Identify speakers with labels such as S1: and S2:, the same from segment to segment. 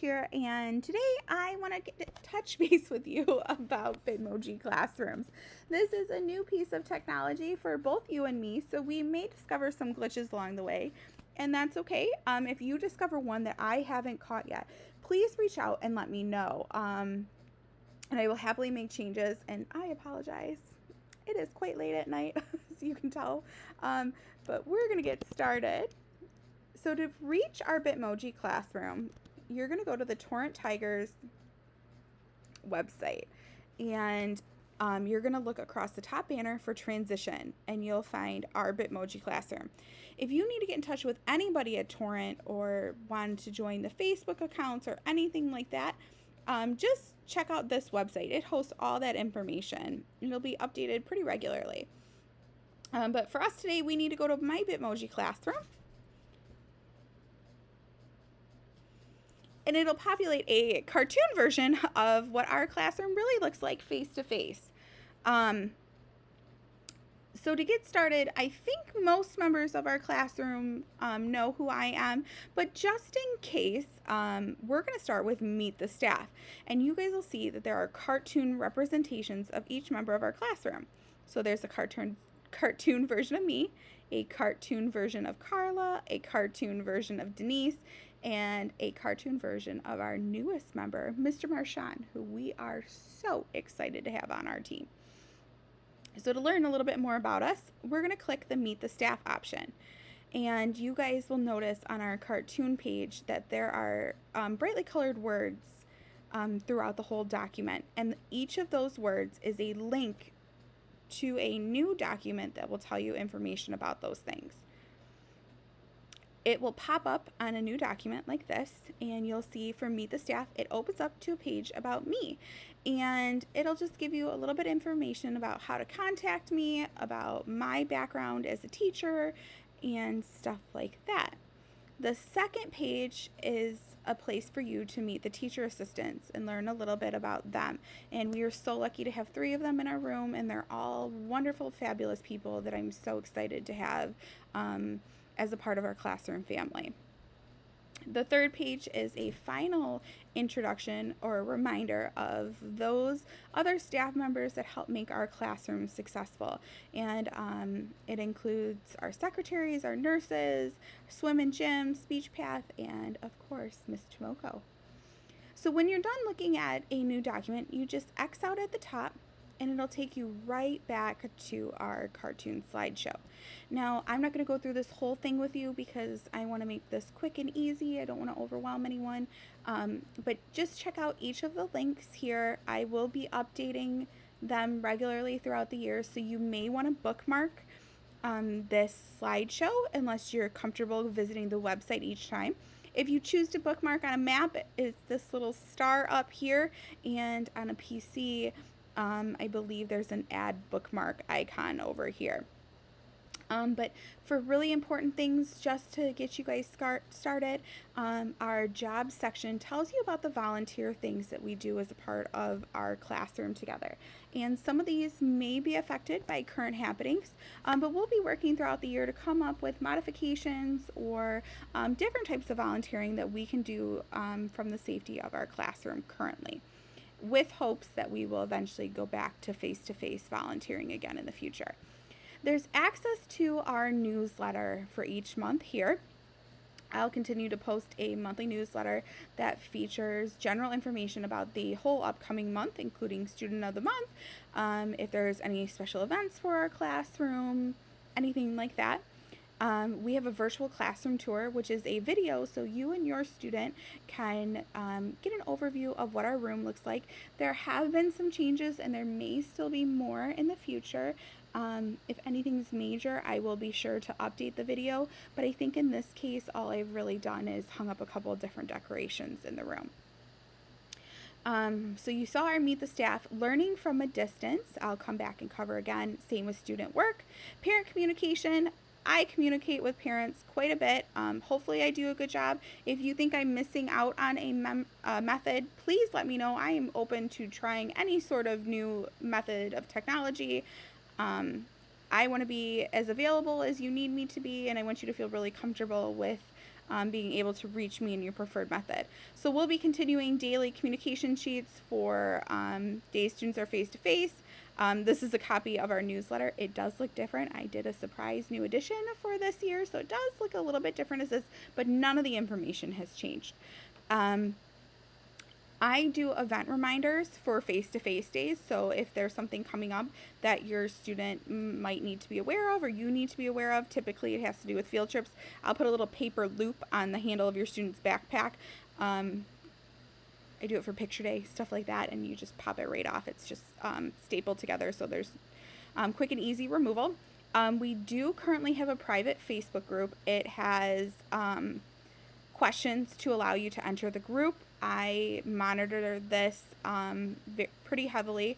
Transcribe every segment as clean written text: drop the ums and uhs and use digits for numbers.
S1: Here, and today I want to touch base with you about Bitmoji classrooms. This is a new piece of technology for both you and me, so we may discover some glitches along the way, and that's okay. If you discover one that I haven't caught yet, please reach out and let me know, and I will happily make changes. And I apologize, it is quite late at night, as you can tell, but we're gonna get started. So to reach our Bitmoji classroom, you're going to go to the Torrent Tigers website, and you're going to look across the top banner for transition, and you'll find our Bitmoji classroom. If you need to get in touch with anybody at Torrent or want to join the Facebook accounts or anything like that, just check out this website. It hosts all that information, and it'll be updated pretty regularly. But for us today, we need to go to my Bitmoji classroom. And it'll populate a cartoon version of what our classroom really looks like face to face. So to get started, I think most members of our classroom know who I am, but just in case, we're going to start with Meet the Staff. And you guys will see that there are cartoon representations of each member of our classroom. So there's a cartoon version of me, a cartoon version of Carla, a cartoon version of Denise, and a cartoon version of our newest member, Mr. Marchand, who we are so excited to have on our team. So to learn a little bit more about us, we're going to click the Meet the Staff option. And you guys will notice on our cartoon page that there are brightly colored words throughout the whole document. And each of those words is a link to a new document that will tell you information about those things. It will pop up on a new document like this, and you'll see for Meet the Staff, it opens up to a page about me, and it'll just give you a little bit of information about how to contact me, about my background as a teacher, and stuff like that. The second page is a place for you to meet the teacher assistants and learn a little bit about them. And we are so lucky to have 3 of them in our room, and they're all wonderful, fabulous people that I'm so excited to have as a part of our classroom family. The third page is a final introduction or a reminder of those other staff members that help make our classroom successful. And it includes our secretaries, our nurses, swim and gym, speech path, and of course, Miss Tomoko. So when you're done looking at a new document, you just X out at the top, and it'll take you right back to our cartoon slideshow. Now, I'm not going to go through this whole thing with you because I want to make this quick and easy. I don't want to overwhelm anyone, but just check out each of the links here. I will be updating them regularly throughout the year, so you may want to bookmark this slideshow unless you're comfortable visiting the website each time. If you choose to bookmark on a map, it's this little star up here, and on a PC, I believe there's an add bookmark icon over here. But for really important things, just to get you guys started, our jobs section tells you about the volunteer things that we do as a part of our classroom together. And some of these may be affected by current happenings, but we'll be working throughout the year to come up with modifications or different types of volunteering that we can do from the safety of our classroom currently, with hopes that we will eventually go back to face-to-face volunteering again in the future. There's access to our newsletter for each month here. I'll continue to post a monthly newsletter that features general information about the whole upcoming month, including Student of the Month, if there's any special events for our classroom, anything like that. We have a virtual classroom tour, which is a video so you and your student can get an overview of what our room looks like. There have been some changes, and there may still be more in the future. If anything's major, I will be sure to update the video, but I think in this case, all I've really done is hung up a couple of different decorations in the room. So you saw our Meet the Staff, learning from a distance. I'll come back and cover again. Same with student work, parent communication. I communicate with parents quite a bit. Hopefully I do a good job. If you think I'm missing out on a method, please let me know. I am open to trying any sort of new method of technology. I want to be as available as you need me to be, and I want you to feel really comfortable with being able to reach me in your preferred method. So we'll be continuing daily communication sheets for days students are face-to-face. This is a copy of our newsletter. It does look different. I did a surprise new edition for this year, so it does look a little bit different as this, but none of the information has changed. I do event reminders for face-to-face days, so if there's something coming up that your student might need to be aware of or you need to be aware of, typically it has to do with field trips, I'll put a little paper loop on the handle of your student's backpack. I do it for picture day, stuff like that, and you just pop it right off. It's just stapled together, so there's quick and easy removal. We do currently have a private Facebook group. It has questions to allow you to enter the group. I monitor this pretty heavily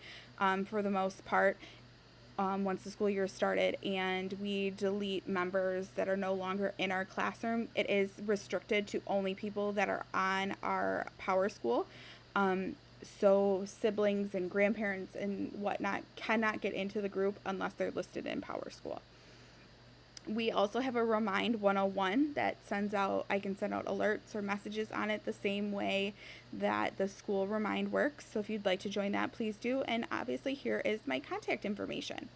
S1: for the most part once the school year started, and we delete members that are no longer in our classroom. It is restricted to only people that are on our Power School. So siblings and grandparents and whatnot cannot get into the group unless they're listed in Power School. We also have a Remind 101 that I can send out alerts or messages on it the same way that the school Remind works. So if you'd like to join that, please do. And obviously here is my contact information.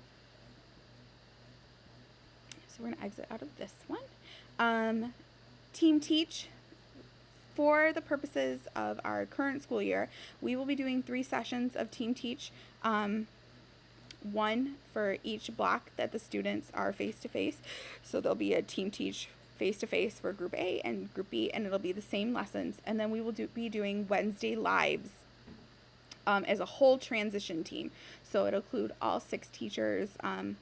S1: So we're going to exit out of this one. Team Teach. For the purposes of our current school year, we will be doing 3 sessions of Team Teach. One for each block that the students are face-to-face. So there'll be a Team Teach face-to-face for Group A and Group B, and it'll be the same lessons. And then we will be doing Wednesday Lives as a whole transition team. So it'll include all 6 teachers, 5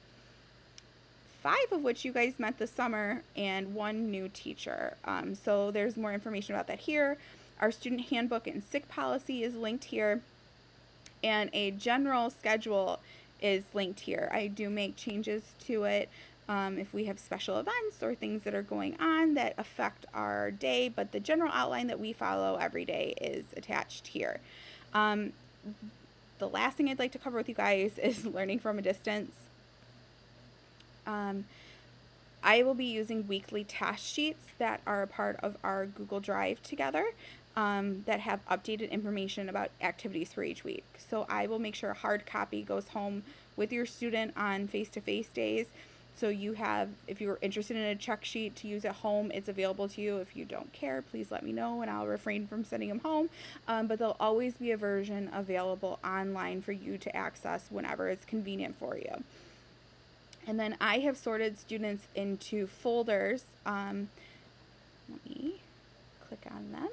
S1: of which you guys met this summer, and 1 new teacher. So there's more information about that here. Our student handbook and sick policy is linked here, and a general schedule is linked here. I do make changes to it if we have special events or things that are going on that affect our day, but the general outline that we follow every day is attached here. The last thing I'd like to cover with you guys is learning from a distance. I will be using weekly task sheets that are a part of our Google Drive together that have updated information about activities for each week. So I will make sure a hard copy goes home with your student on face-to-face days. So you have, if you're interested in a check sheet to use at home, it's available to you. If you don't care, please let me know and I'll refrain from sending them home. But there'll always be a version available online for you to access whenever it's convenient for you. And then I have sorted students into folders. Let me click on them.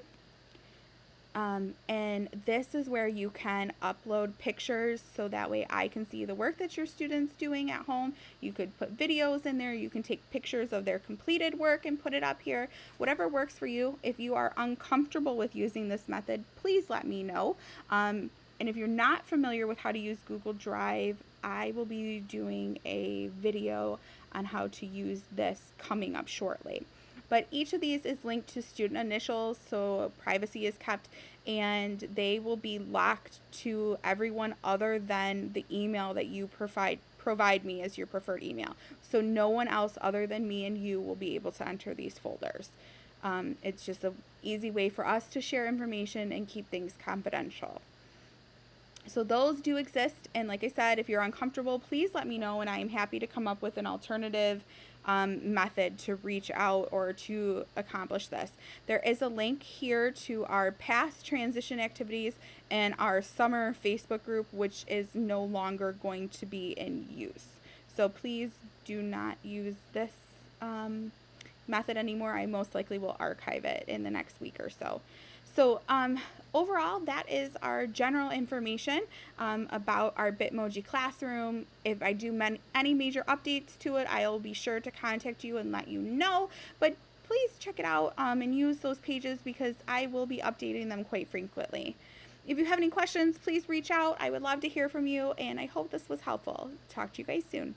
S1: And this is where you can upload pictures so that way I can see the work that your student's doing at home. You could put videos in there. You can take pictures of their completed work and put it up here. Whatever works for you. If you are uncomfortable with using this method, please let me know. And if you're not familiar with how to use Google Drive, I will be doing a video on how to use this coming up shortly. But each of these is linked to student initials, so privacy is kept, and they will be locked to everyone other than the email that you provide me as your preferred email. So no one else other than me and you will be able to enter these folders. It's just an easy way for us to share information and keep things confidential. So those do exist, and like I said, if you're uncomfortable, please let me know, and I am happy to come up with an alternative method to reach out or to accomplish this. There is a link here to our past transition activities and our summer Facebook group, which is no longer going to be in use. So please do not use this method anymore. I most likely will archive it in the next week or so. So overall, that is our general information about our Bitmoji classroom. If I do any major updates to it, I'll be sure to contact you and let you know. But please check it out and use those pages because I will be updating them quite frequently. If you have any questions, please reach out. I would love to hear from you, and I hope this was helpful. Talk to you guys soon.